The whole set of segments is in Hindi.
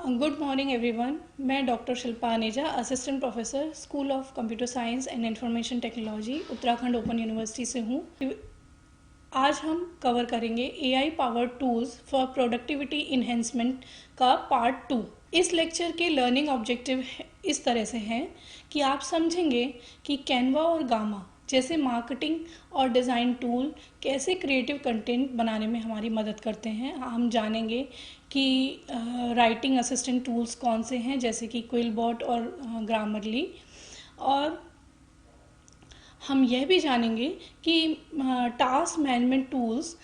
Good morning everyone. मैं doctor Shilpa Aneja, assistant professor, school of computer science and information technology, Uttarakhand open university से हूँ। आज हम कवर करेंगे AI power tools for productivity enhancement का पार्ट 2। इस लेक्चर के लर्निंग ऑब्जेक्टिव इस तरह से हैं कि आप समझेंगे कि कैनवा और गामा जैसे मार्केटिंग और डिज़ाइन टूल कैसे क्रिएटिव कंटेंट बनाने में हमारी मदद करते हैं। हम जानेंगे कि राइटिंग असिस्टेंट टूल्स कौन से हैं, जैसे कि क्विलबॉट और ग्रामरली। और हम यह भी जानेंगे कि टास्क मैनेजमेंट टूल्स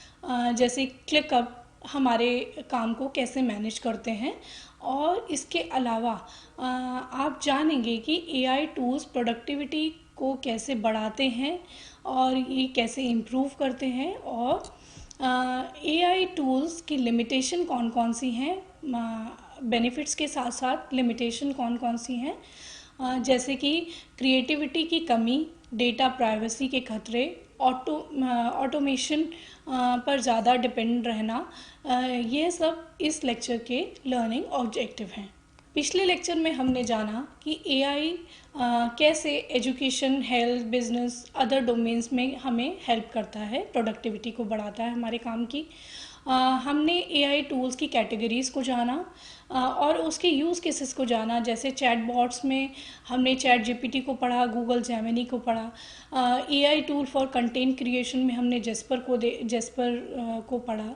जैसे क्लिकअप हमारे काम को कैसे मैनेज करते हैं। और इसके अलावा आप जानेंगे कि एआई टूल्स प्रोडक्टिविटी को कैसे बढ़ाते हैं और ये कैसे इम्प्रूव करते हैं, और एआई टूल्स की लिमिटेशन कौन कौन सी हैं, बेनिफिट्स के साथ साथ लिमिटेशन कौन कौन सी हैं, जैसे कि क्रिएटिविटी की कमी, डेटा प्राइवेसी के खतरे, ऑटोमेशन पर ज़्यादा डिपेंड रहना। ये सब इस लेक्चर के लर्निंग ऑब्जेक्टिव हैं। पिछले लेक्चर में हमने जाना कि एआई कैसे education, health, business, other domains में हमें हेल्प करता है, प्रोडक्टिविटी को बढ़ाता है हमारे काम की। हमने एआई टूल्स की कैटेगरीज को जाना और उसके यूज़ केसेस को जाना। जैसे चैट बॉट्स में हमने चैट जीपीटी को पढ़ा, गूगल जेमिनी को पढ़ा। AI tool for content creation में हमने जेस्पर को पढ़ा,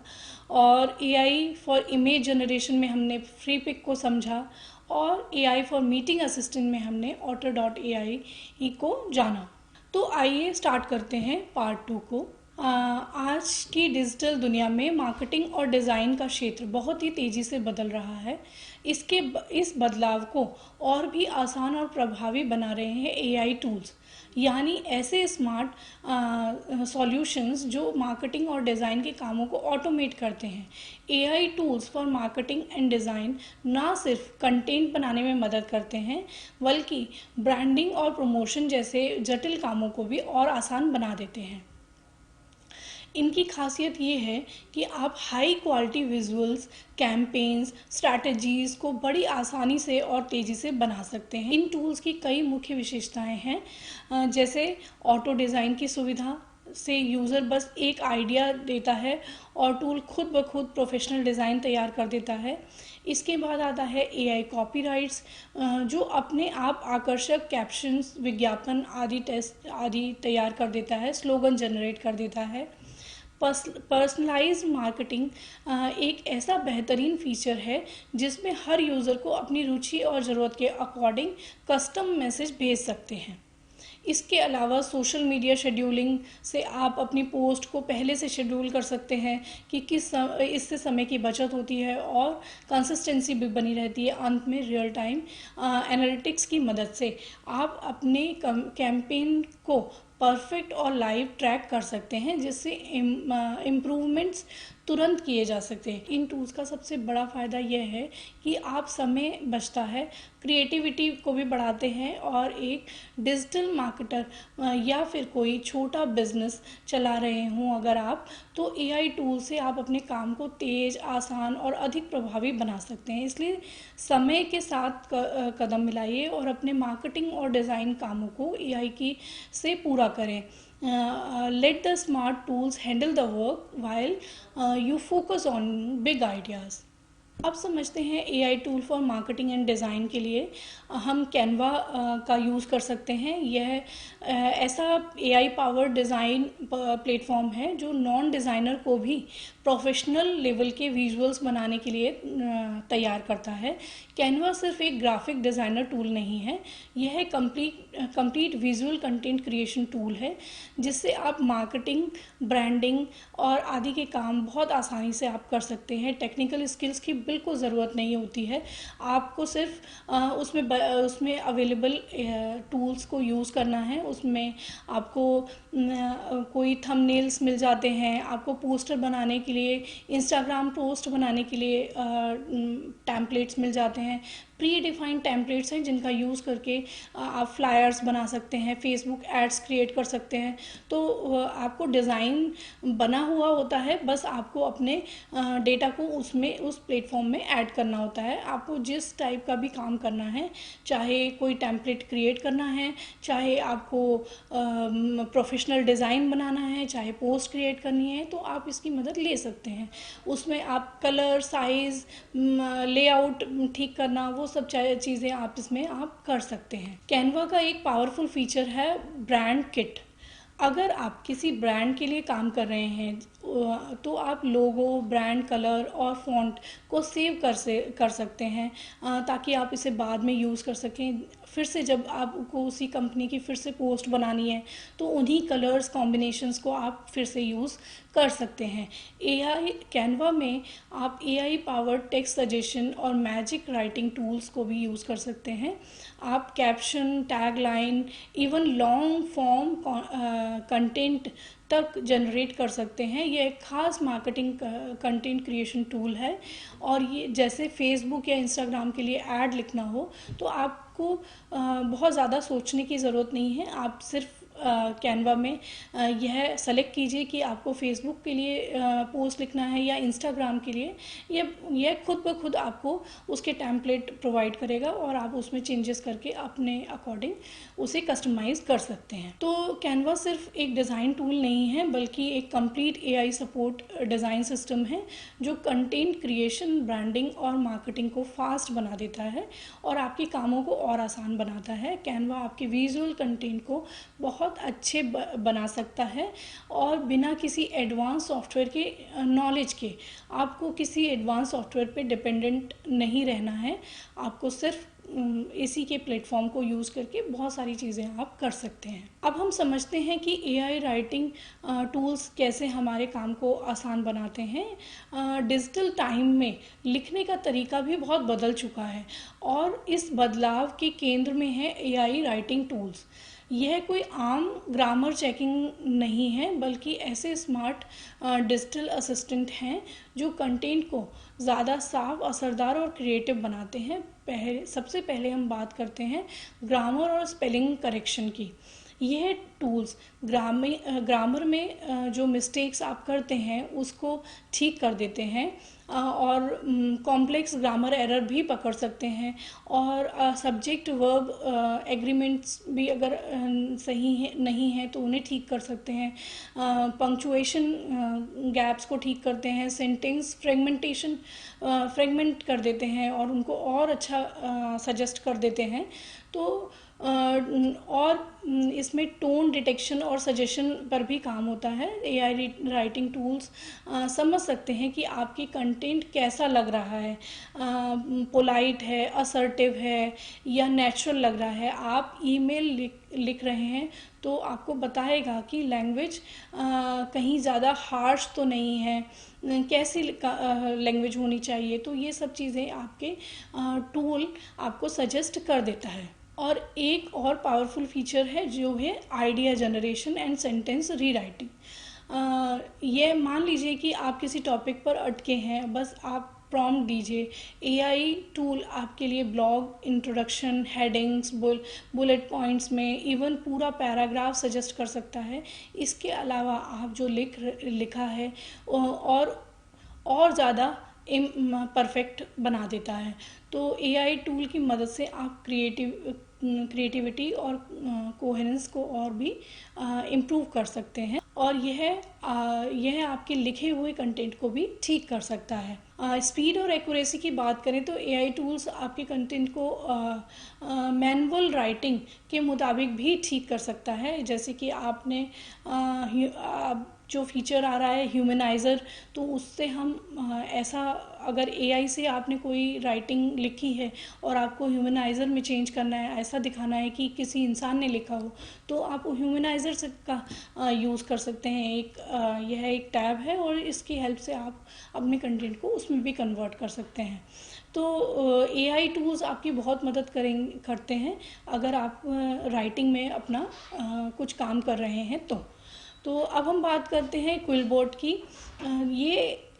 और एआई फॉर इमेज जनरेशन में हमने फ्रीपिक को समझा, और एआई फॉर मीटिंग असिस्टेंट में हमने otter.ai को जाना। तो आइए स्टार्ट करते हैं पार्ट 2 को। आज की डिजिटल दुनिया में मार्केटिंग और डिज़ाइन का क्षेत्र बहुत ही तेज़ी से बदल रहा है। इस बदलाव को और भी आसान और प्रभावी बना रहे हैं एआई टूल्स, यानी ऐसे स्मार्ट सॉल्यूशंस जो मार्केटिंग और डिज़ाइन के कामों को ऑटोमेट करते हैं। AI tools for marketing and design ना सिर्फ कंटेंट बनाने में मदद करते हैं, बल्कि ब्रांडिंग और प्रमोशन जैसे जटिल कामों को भी और आसान बना देते हैं। इनकी खासियत ये है कि आप high quality visuals, campaigns, strategies को बड़ी आसानी से और तेज़ी से बना सकते हैं। इन टूल्स की कई मुख्य विशेषताएं हैं, जैसे ऑटो डिज़ाइन की सुविधा से यूज़र बस एक आइडिया देता है और टूल खुद ब खुद प्रोफेशनल डिज़ाइन तैयार कर देता है। इसके बाद आता है एआई कॉपीराइट्स, जो अपने आप आकर्षक कैप्शंस, विज्ञापन आदि तैयार कर देता है, स्लोगन जनरेट कर देता है। पर्सनलाइज मार्केटिंग एक ऐसा बेहतरीन फीचर है जिसमें हर यूज़र को अपनी रुचि और ज़रूरत के अकॉर्डिंग कस्टम मैसेज भेज सकते हैं। इसके अलावा सोशल मीडिया शेड्यूलिंग से आप अपनी पोस्ट को पहले से शेड्यूल कर सकते हैं कि इससे समय की बचत होती है और कंसिस्टेंसी भी बनी रहती है। अंत में रियल टाइम एनालिटिक्स की मदद से आप अपने कैंपेन को परफेक्ट और लाइव ट्रैक कर सकते हैं, जिससे इम्प्रूवमेंट्स तुरंत किए जा सकते हैं। इन टूल्स का सबसे बड़ा फ़ायदा यह है कि आप समय बचता है, क्रिएटिविटी को भी बढ़ाते हैं, और एक डिजिटल मार्केटर या फिर कोई छोटा बिजनेस चला रहे हों अगर आप, तो एआई टूल से आप अपने काम को तेज़, आसान और अधिक प्रभावी बना सकते हैं। इसलिए समय के साथ कदम मिलाइए और अपने मार्केटिंग और डिज़ाइन कामों को एआई की से पूरा करें। Let the smart tools handle the work while you focus on big ideas. अब समझते हैं AI tool for marketing and design के लिए हम कैनवा का यूज़ कर सकते हैं। यह ऐसा एआई पावर डिज़ाइन प्लेटफॉर्म है जो नॉन डिज़ाइनर को भी प्रोफेशनल लेवल के विजुअल्स बनाने के लिए तैयार करता है। कैनवा सिर्फ एक ग्राफिक डिज़ाइनर टूल नहीं है, यह complete visual content creation tool है, जिससे आप मार्केटिंग, ब्रांडिंग और आदि के काम बहुत आसानी से आप कर सकते हैं। टेक्निकल स्किल्स की बिल्कुल ज़रूरत नहीं होती है, आपको सिर्फ उसमें अवेलेबल टूल्स को यूज़ करना है। उसमें आपको कोई थंबनेल्स मिल जाते हैं, आपको पोस्टर बनाने के लिए, इंस्टाग्राम पोस्ट बनाने के लिए टेम्पलेट्स मिल जाते हैं। प्री डिफाइंड टेम्पलेट्स हैं जिनका यूज़ करके आप फ्लायर्स बना सकते हैं, फेसबुक एड्स क्रिएट कर सकते हैं। तो आपको डिज़ाइन बना हुआ होता है, बस आपको अपने डेटा को उस प्लेटफॉर्म प्लेटफॉर्म में ऐड करना होता है। आपको जिस टाइप का भी काम करना है, चाहे कोई टेम्पलेट क्रिएट करना है, चाहे आपको प्रोफेशनल डिज़ाइन बनाना है, चाहे पोस्ट क्रिएट करनी है, तो आप इसकी मदद ले सकते हैं। उसमें आप कलर, साइज़, लेआउट ठीक करना, वो सब चीज़ें आप इसमें आप कर सकते हैं। कैनवा का एक पावरफुल फीचर है ब्रांड किट। अगर आप किसी ब्रांड के लिए काम कर रहे हैं तो आप लोगो, ब्रांड कलर और फॉन्ट को सेव कर सकते हैं, ताकि आप इसे बाद में यूज़ कर सकें। फिर से जब आपको उसी कंपनी की फिर से पोस्ट बनानी है तो उन्हीं कलर्स कॉम्बिनेशंस को आप फिर से यूज़ कर सकते हैं। कैनवा में आप AI पावर्ड टेक्स्ट सजेशन और मैजिक राइटिंग टूल्स को भी यूज़ कर सकते हैं। आप caption, tag line, even long form content तक जनरेट कर सकते हैं। ये एक खास मार्केटिंग कंटेंट क्रिएशन टूल है, और ये जैसे फेसबुक या इंस्टाग्राम के लिए ऐड लिखना हो तो आपको बहुत ज़्यादा सोचने की ज़रूरत नहीं है। आप सिर्फ कैनवा में यह सेलेक्ट कीजिए कि आपको फेसबुक के लिए पोस्ट लिखना है या इंस्टाग्राम के लिए। यह खुद ब खुद आपको उसके टेम्पलेट प्रोवाइड करेगा और आप उसमें चेंजेस करके अपने अकॉर्डिंग उसे कस्टमाइज़ कर सकते हैं। तो कैनवा सिर्फ एक डिज़ाइन टूल नहीं है, बल्कि एक complete AI support design system है जो कंटेंट क्रिएशन, ब्रांडिंग और मार्केटिंग को फास्ट बना देता है और आपके कामों को और आसान बनाता है। कैनवा आपके विजुअल कंटेंट को बहुत अच्छे बना सकता है, और बिना किसी एडवांस सॉफ्टवेयर के नॉलेज के आपको किसी एडवांस सॉफ्टवेयर पे डिपेंडेंट नहीं रहना है। आपको सिर्फ इसी के प्लेटफॉर्म को यूज़ करके बहुत सारी चीज़ें आप कर सकते हैं। अब हम समझते हैं कि AI राइटिंग टूल्स कैसे हमारे काम को आसान बनाते हैं। डिजिटल टाइम में लिखने का तरीका भी बहुत बदल चुका है, और इस बदलाव के केंद्र में है AI राइटिंग टूल्स। यह कोई आम ग्रामर चेकिंग नहीं है, बल्कि ऐसे स्मार्ट डिजिटल असिस्टेंट हैं जो कंटेंट को ज़्यादा साफ, असरदार और क्रिएटिव बनाते हैं। सबसे पहले हम बात करते हैं ग्रामर और स्पेलिंग करेक्शन की। यह टूल्स ग्रामर में जो मिस्टेक्स आप करते हैं उसको ठीक कर देते हैं, और कॉम्प्लेक्स ग्रामर एरर भी पकड़ सकते हैं, और सब्जेक्ट वर्ब एग्रीमेंट्स भी अगर सही है नहीं है तो उन्हें ठीक कर सकते हैं। पंक्चुएशन गैप्स को ठीक करते हैं, सेंटेंस फ्रेगमेंट कर देते हैं और उनको और अच्छा सजेस्ट कर देते हैं। तो और इसमें टोन डिटेक्शन और सजेशन पर भी काम होता है। AI राइटिंग टूल्स समझ सकते हैं कि आपकी कंटेंट कैसा लग रहा है, पोलाइट है, असर्टिव है या नेचुरल लग रहा है। आप ईमेल लिख रहे हैं तो आपको बताएगा कि लैंग्वेज कहीं ज़्यादा हार्श तो नहीं है, कैसी लैंग्वेज होनी चाहिए। तो ये सब चीज़ें आपके टूल आपको सजेस्ट कर देता है। और एक और पावरफुल फीचर है जो है idea generation and sentence rewriting. ये मान लीजिए कि आप किसी टॉपिक पर अटके हैं, बस आप प्रॉम्प्ट दीजिए, AI टूल आपके लिए blog introduction, headings, bullet points में इवन पूरा पैराग्राफ सजेस्ट कर सकता है। इसके अलावा आप जो लिखा है और ज़्यादा परफेक्ट बना देता है। तो AI टूल की मदद से आप क्रिएटिविटी और कोहेरेंस को और भी इम्प्रूव कर सकते हैं, और यह आपके लिखे हुए कंटेंट को भी ठीक कर सकता है। स्पीड और एक्यूरेसी की बात करें तो AI टूल्स आपके कंटेंट को मैनुअल राइटिंग के मुताबिक भी ठीक कर सकता है। जैसे कि आपने जो फीचर आ रहा है ह्यूमनाइज़र, तो उससे हम ऐसा अगर AI से आपने कोई राइटिंग लिखी है और आपको ह्यूमनाइज़र में चेंज करना है, ऐसा दिखाना है कि किसी इंसान ने लिखा हो, तो आप ह्यूमनाइज़र का यूज़ कर सकते हैं। यह एक टैब है और इसकी हेल्प से आप अपने कंटेंट को उसमें भी कन्वर्ट कर सकते हैं। तो AI टूल्स आपकी बहुत मदद करते हैं अगर आप राइटिंग में अपना कुछ काम कर रहे हैं तो अब हम बात करते हैं क्विलबोर्ड की। ये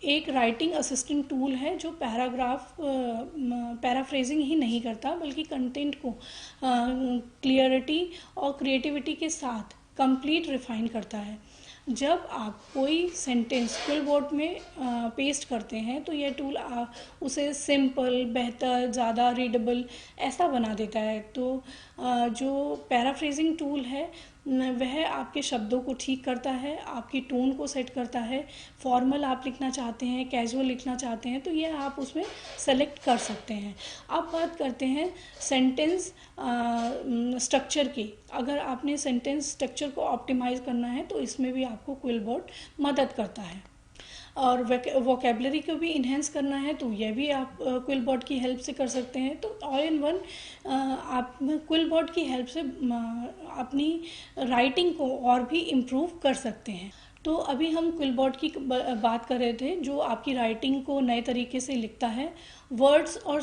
एक राइटिंग असिस्टेंट टूल है जो पैराफ्रेजिंग ही नहीं करता, बल्कि कंटेंट को क्लियरिटी और क्रिएटिविटी के साथ कंप्लीट रिफाइन करता है। जब आप कोई सेंटेंस क्विलबोर्ड में पेस्ट करते हैं तो यह टूल उसे सिंपल, बेहतर, ज़्यादा रीडेबल ऐसा बना देता है। तो जो पैराफ्रेजिंग टूल है वह आपके शब्दों को ठीक करता है, आपकी टोन को सेट करता है। फॉर्मल आप लिखना चाहते हैं, कैजुअल लिखना चाहते हैं, तो यह आप उसमें सेलेक्ट कर सकते हैं। अब बात करते हैं सेंटेंस स्ट्रक्चर की। अगर आपने सेंटेंस स्ट्रक्चर को ऑप्टिमाइज़ करना है तो इसमें भी आपको क्विलबोर्ड मदद करता है। और वोकेबलरी को भी इन्हेंस करना है तो यह भी आप क्विलबोर्ड की हेल्प से कर सकते हैं। तो ऑल इन वन आप क्विलबोर्ड की हेल्प से अपनी राइटिंग को और भी इम्प्रूव कर सकते हैं। तो अभी हम क्विलबोर्ड की बात कर रहे थे जो आपकी राइटिंग को नए तरीके से लिखता है, वर्ड्स और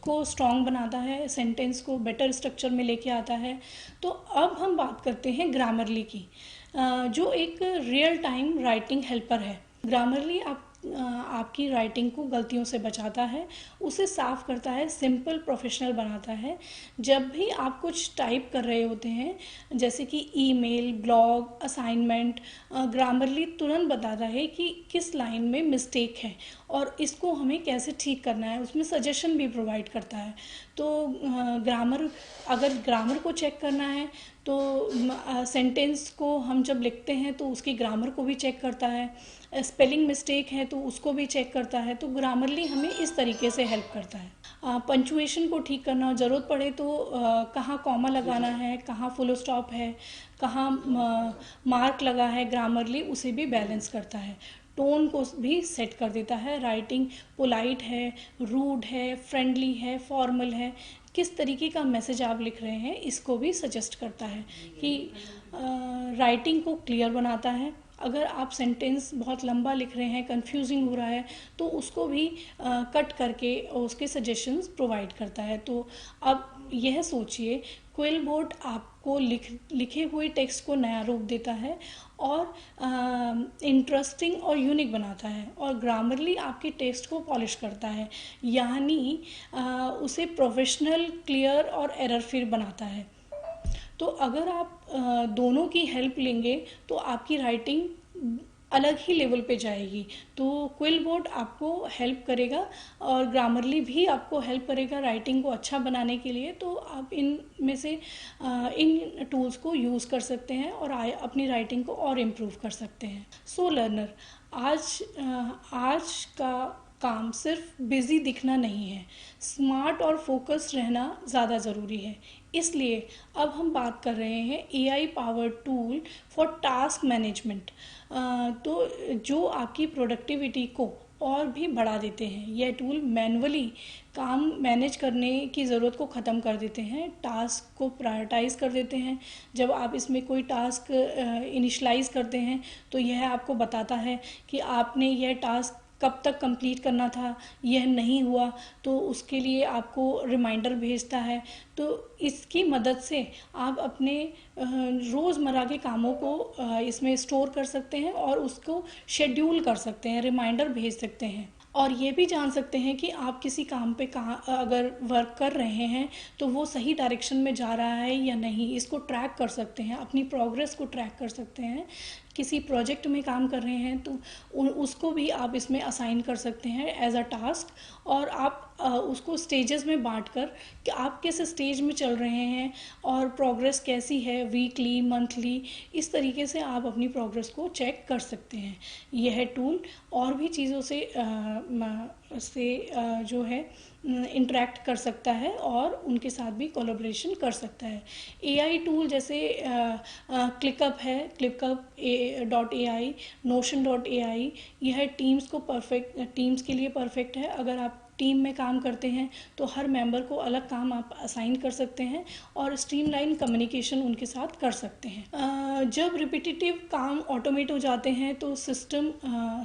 को स्ट्रॉन्ग बनाता है, सेंटेंस को बेटर स्ट्रक्चर में लेके आता है। तो अब हम बात करते हैं ग्रामरली की, जो एक रियल टाइम राइटिंग हेल्पर है। ग्रामरली आपकी राइटिंग को गलतियों से बचाता है, उसे साफ करता है, सिंपल, प्रोफेशनल बनाता है। जब भी आप कुछ टाइप कर रहे होते हैं जैसे कि ईमेल, ब्लॉग, असाइनमेंट, ग्रामरली तुरंत बताता है कि किस लाइन में मिस्टेक है और इसको हमें कैसे ठीक करना है, उसमें सजेशन भी प्रोवाइड करता है। तो अगर ग्रामर को चेक करना है तो सेंटेंस को हम जब लिखते हैं तो उसकी ग्रामर को भी चेक करता है, स्पेलिंग मिस्टेक है तो उसको भी चेक करता है। तो ग्रामरली हमें इस तरीके से हेल्प करता है। पंचुएशन को ठीक करना, ज़रूरत पड़े तो कहाँ कॉमा लगाना है, कहाँ फुल स्टॉप है, कहाँ मार्क लगा है, ग्रामरली उसे भी बैलेंस करता है। टोन को भी सेट कर देता है, राइटिंग पोलाइट है, रूड है, फ्रेंडली है, फॉर्मल है, किस तरीके का मैसेज आप लिख रहे हैं इसको भी सजेस्ट करता है कि राइटिंग को क्लियर बनाता है। अगर आप सेंटेंस बहुत लंबा लिख रहे हैं, कंफ्यूजिंग हो रहा है, तो उसको भी कट करके उसके सजेशंस प्रोवाइड करता है। तो अब यह सोचिए, क्विलबोर्ड आपको लिखे हुए टेक्स्ट को नया रूप देता है और इंटरेस्टिंग और यूनिक बनाता है, और ग्रामरली आपके टेक्स्ट को पॉलिश करता है, यानी उसे प्रोफेशनल, क्लियर और एरर फ्री बनाता है। तो अगर आप दोनों की हेल्प लेंगे तो आपकी राइटिंग अलग ही लेवल पे जाएगी। तो क्विलबोर्ड आपको हेल्प करेगा और ग्रामरली भी आपको हेल्प करेगा राइटिंग को अच्छा बनाने के लिए। तो आप इन में से इन टूल्स को यूज़ कर सकते हैं और अपनी राइटिंग को और इम्प्रूव कर सकते हैं। सो लर्नर, आज का काम सिर्फ बिजी दिखना नहीं है, स्मार्ट और फोकस्ड रहना ज़्यादा ज़रूरी है। इसलिए अब हम बात कर रहे हैं AI power tool for task management, तो जो आपकी प्रोडक्टिविटी को और भी बढ़ा देते हैं। यह टूल मैनुअली काम मैनेज करने की ज़रूरत को ख़त्म कर देते हैं, टास्क को प्रायोरिटाइज़ कर देते हैं। जब आप इसमें कोई टास्क इनिशलाइज़ करते हैं तो यह आपको बताता है कि आपने यह टास्क कब तक कंप्लीट करना था, यह नहीं हुआ तो उसके लिए आपको रिमाइंडर भेजता है। तो इसकी मदद से आप अपने रोज़मर्रा के कामों को इसमें स्टोर कर सकते हैं और उसको शेड्यूल कर सकते हैं, रिमाइंडर भेज सकते हैं, और ये भी जान सकते हैं कि आप किसी काम पे कहाँ अगर वर्क कर रहे हैं तो वो सही डायरेक्शन में जा रहा है या नहीं, इसको ट्रैक कर सकते हैं, अपनी प्रोग्रेस को ट्रैक कर सकते हैं। किसी प्रोजेक्ट में काम कर रहे हैं तो उसको भी आप इसमें असाइन कर सकते हैं एज अ टास्क, और आप उसको स्टेजेस में बांट कर कि आप किस स्टेज में चल रहे हैं और प्रोग्रेस कैसी है, वीकली, मंथली, इस तरीके से आप अपनी प्रोग्रेस को चेक कर सकते हैं। यह टूल और भी चीज़ों से जो है इंटरेक्ट कर सकता है और उनके साथ भी कोलैबोरेशन कर सकता है। AI टूल जैसे क्लिकअप है, क्लिकअप.ai, notion.ai, यह टीम्स के लिए परफेक्ट है। अगर आप टीम में काम करते हैं तो हर मेंबर को अलग काम आप असाइन कर सकते हैं और स्ट्रीमलाइन कम्युनिकेशन उनके साथ कर सकते हैं। जब रिपीटेटिव काम ऑटोमेट हो जाते हैं तो सिस्टम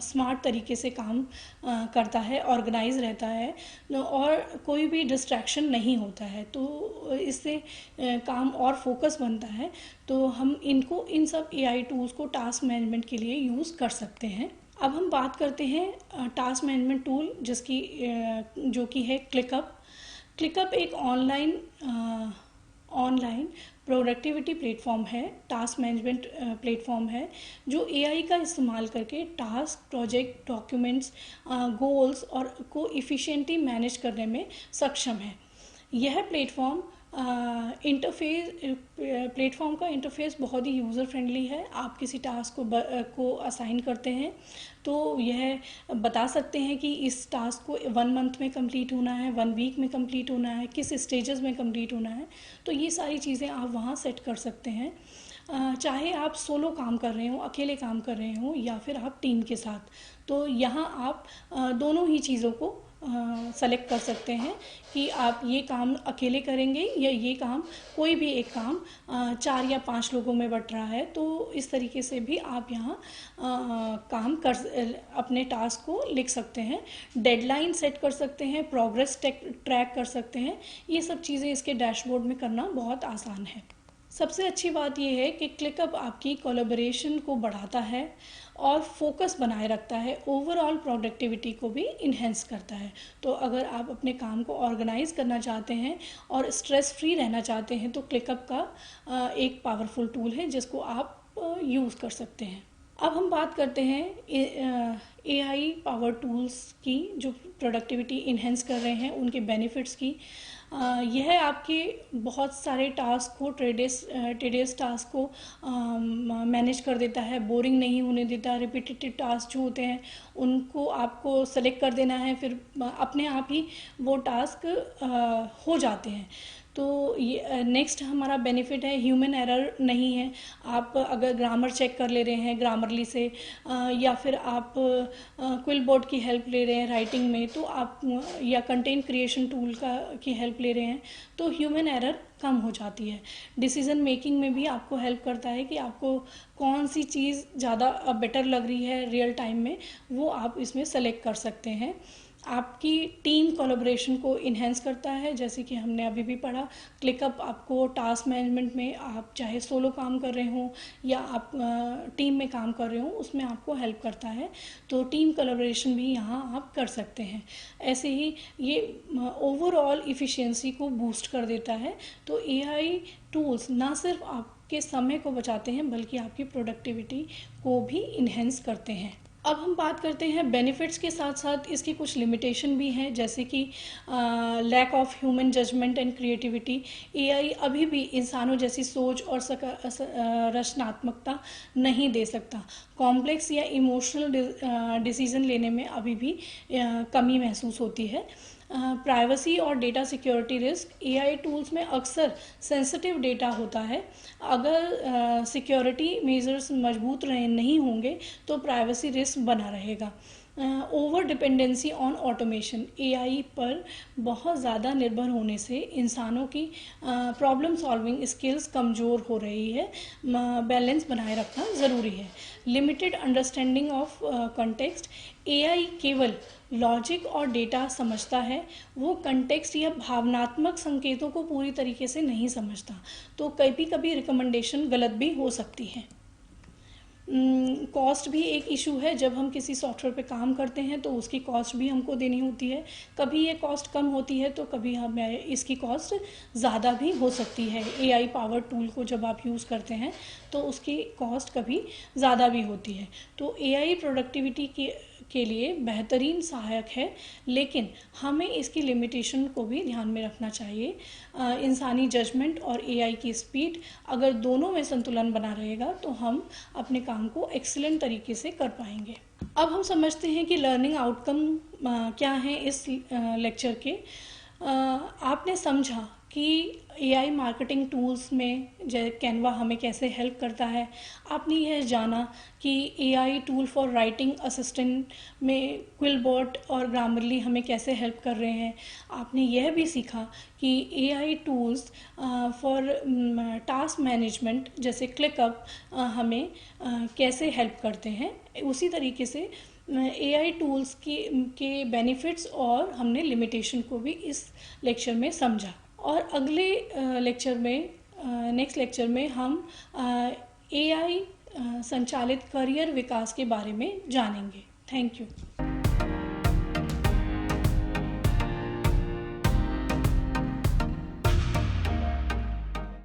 स्मार्ट तरीके से काम करता है, ऑर्गेनाइज रहता है और कोई भी डिस्ट्रैक्शन नहीं होता है। तो इससे काम और फोकस बनता है। तो हम इन सब AI टूल्स को टास्क मैनेजमेंट के लिए यूज़ कर सकते हैं। अब हम बात करते हैं टास्क मैनेजमेंट टूल जो कि है क्लिकअप। क्लिकअप एक ऑनलाइन प्रोडक्टिविटी प्लेटफॉर्म है, टास्क मैनेजमेंट प्लेटफॉर्म है, जो एआई का इस्तेमाल करके टास्क, प्रोजेक्ट, डॉक्यूमेंट्स, गोल्स और को इफ़िशिएंटली मैनेज करने में सक्षम है। यह प्लेटफॉर्म प्लेटफॉर्म का इंटरफेस बहुत ही यूज़र फ्रेंडली है। आप किसी टास्क को असाइन करते हैं तो यह बता सकते हैं कि इस टास्क को 1 मंथ में कंप्लीट होना है, 1 वीक में कंप्लीट होना है, किस स्टेजेस में कंप्लीट होना है। तो ये सारी चीज़ें आप वहाँ सेट कर सकते हैं। चाहे आप सोलो काम कर रहे हो, अकेले काम कर रहे हो, या फिर आप टीम के साथ, तो यहाँ आप दोनों ही चीज़ों को सेलेक्ट कर सकते हैं कि आप ये काम अकेले करेंगे या ये काम, कोई भी एक काम 4 या 5 लोगों में बट रहा है। तो इस तरीके से भी आप यहाँ काम कर अपने टास्क को लिख सकते हैं, डेडलाइन सेट कर सकते हैं, प्रोग्रेस ट्रैक कर सकते हैं। ये सब चीज़ें इसके डैशबोर्ड में करना बहुत आसान है। सबसे अच्छी बात यह है कि क्लिकअप आपकी कोलैबोरेशन को बढ़ाता है और फोकस बनाए रखता है, ओवरऑल प्रोडक्टिविटी को भी इन्हेंस करता है। तो अगर आप अपने काम को ऑर्गेनाइज करना चाहते हैं और स्ट्रेस फ्री रहना चाहते हैं तो क्लिकअप का एक पावरफुल टूल है जिसको आप यूज़ कर सकते हैं। अब हम बात करते हैं एआई पावर टूल्स की जो प्रोडक्टिविटी इन्हेंस कर रहे हैं, उनके बेनिफिट्स की। यह आपके बहुत सारे टास्क को, टेडियस टास्क को मैनेज कर देता है, बोरिंग नहीं होने देता। रिपीटेटिव टास्क जो होते हैं उनको आपको सेलेक्ट कर देना है, फिर अपने आप ही वो टास्क हो जाते हैं। तो ये नेक्स्ट हमारा बेनिफिट है, ह्यूमन एरर नहीं है। आप अगर ग्रामर चेक कर ले रहे हैं ग्रामरली से, या फिर आप क्विलबोर्ड की हेल्प ले रहे हैं राइटिंग में, तो आप या कंटेंट क्रिएशन टूल की हेल्प ले रहे हैं, तो ह्यूमन एरर कम हो जाती है। डिसीजन मेकिंग में भी आपको हेल्प करता है कि आपको कौन सी चीज़ ज़्यादा बेटर लग रही है रियल टाइम में, वो आप इसमें सेलेक्ट कर सकते हैं। आपकी टीम कोलैबोरेशन को इन्हेंस करता है, जैसे कि हमने अभी भी पढ़ा। क्लिकअप आपको टास्क मैनेजमेंट में, आप चाहे सोलो काम कर रहे हो या आप टीम में काम कर रहे हो, उसमें आपको हेल्प करता है। तो टीम कोलैबोरेशन भी यहाँ आप कर सकते हैं। ऐसे ही ये ओवरऑल इफ़िशिएंसी को बूस्ट कर देता है। तो एआई टूल्स ना सिर्फ आपके समय को बचाते हैं बल्कि आपकी प्रोडक्टिविटी को भी इन्हेंस करते हैं। अब हम बात करते हैं बेनिफिट्स के साथ साथ इसकी कुछ लिमिटेशन भी हैं, जैसे कि lack of human judgement and creativity. AI अभी भी इंसानों जैसी सोच और रचनात्मकता नहीं दे सकता। कॉम्प्लेक्स या इमोशनल डिसीजन लेने में अभी भी कमी महसूस होती है। प्राइवेसी और data security risk, AI tools में अक्सर सेंसिटिव डेटा होता है। अगर सिक्योरिटी मेजर्स मजबूत नहीं होंगे तो प्राइवेसी रिस्क बना रहेगा। Over dependency on automation, AI पर बहुत ज़्यादा निर्भर होने से इंसानों की प्रॉब्लम सॉल्विंग स्किल्स कमज़ोर हो रही है। बैलेंस बनाए रखना ज़रूरी है। Limited understanding of context, AI केवल लॉजिक और डेटा समझता है, वो कंटेक्स्ट या भावनात्मक संकेतों को पूरी तरीके से नहीं समझता। तो कभी कभी रिकमेंडेशन गलत भी हो सकती है। कॉस्ट भी एक इशू है। जब हम किसी सॉफ्टवेयर पे काम करते हैं तो उसकी कॉस्ट भी हमको देनी होती है। कभी ये कॉस्ट कम होती है तो कभी हमें इसकी कॉस्ट ज़्यादा भी हो सकती है। एआई पावर टूल को जब आप यूज़ करते हैं तो उसकी कॉस्ट कभी ज़्यादा भी होती है। तो एआई प्रोडक्टिविटी के लिए बेहतरीन सहायक है, लेकिन हमें इसकी लिमिटेशन को भी ध्यान में रखना चाहिए। इंसानी जजमेंट और एआई की स्पीड, अगर दोनों में संतुलन बना रहेगा तो हम अपने काम को एक्सीलेंट तरीके से कर पाएंगे। अब हम समझते हैं कि लर्निंग आउटकम क्या है इस लेक्चर के। आपने समझा कि एआई मार्केटिंग टूल्स में जैसे कैनवा हमें कैसे हेल्प करता है। आपने यह जाना कि AI tool for writing assistant में क्विलबोर्ड और ग्रामरली हमें कैसे हेल्प कर रहे हैं। आपने यह भी सीखा कि AI tools for task management जैसे क्लिकअप हमें कैसे हेल्प करते हैं। उसी तरीके से एआई टूल्स के बेनिफिट्स और हमने लिमिटेशन को भी इस लेक्चर में समझा। और अगले लेक्चर में, नेक्स्ट लेक्चर में हम एआई संचालित करियर विकास के बारे में जानेंगे। Thank you.